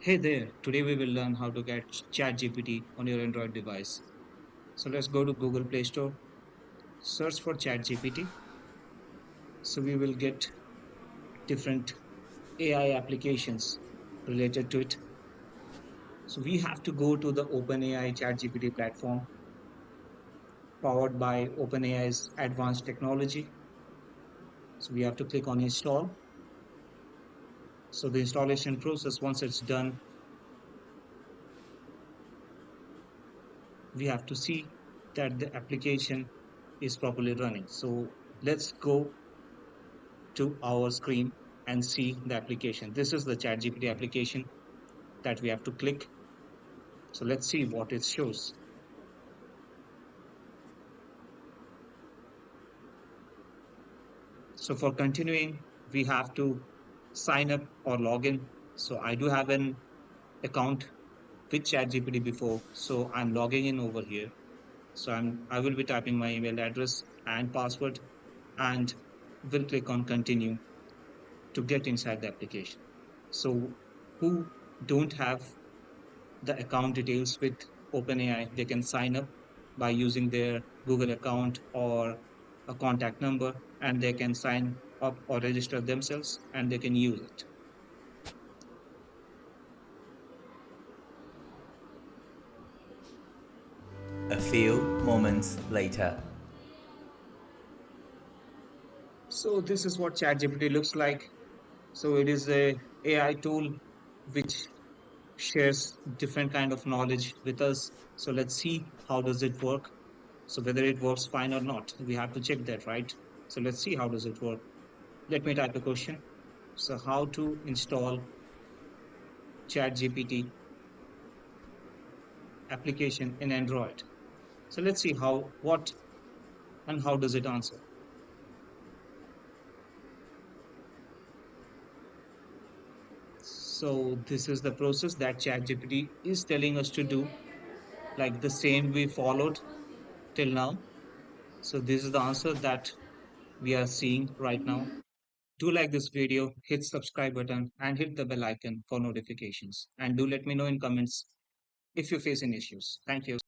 Hey there, today we will learn how to get ChatGPT on your Android device. So let's go to Google Play Store, search for ChatGPT. So we will get different AI applications related to it. So we have to go to the OpenAI ChatGPT platform powered by OpenAI's advanced technology. So we have to click on install. So the installation process, once it's done, we have to see that the application is properly running. So let's go to our screen and see the application. This is the ChatGPT application that we have to click. So let's see what it shows. So for continuing, we have to sign up or log in. So I do have an account with ChatGPT before, so I'm logging in over here. So I will be typing my email address and password and will click on continue to get inside the application. So who don't have the account details with OpenAI, they can sign up by using their Google account or a contact number, and they can sign up or register themselves and they can use it. A few moments later. So this is what ChatGPT looks like. So it is a AI tool which shares different kind of knowledge with us. So let's see how does it work. So whether it works fine or not, we have to check that, right? So let's see how does it work. Let me type a question. So how to install ChatGPT application in Android. So let's see what, and how does it answer. So this is the process that ChatGPT is telling us to do, like the same we followed till now. So this is the answer that we are seeing right now. Do like this video, hit subscribe button and hit the bell icon for notifications. And do let me know in comments if you're facing issues. Thank you.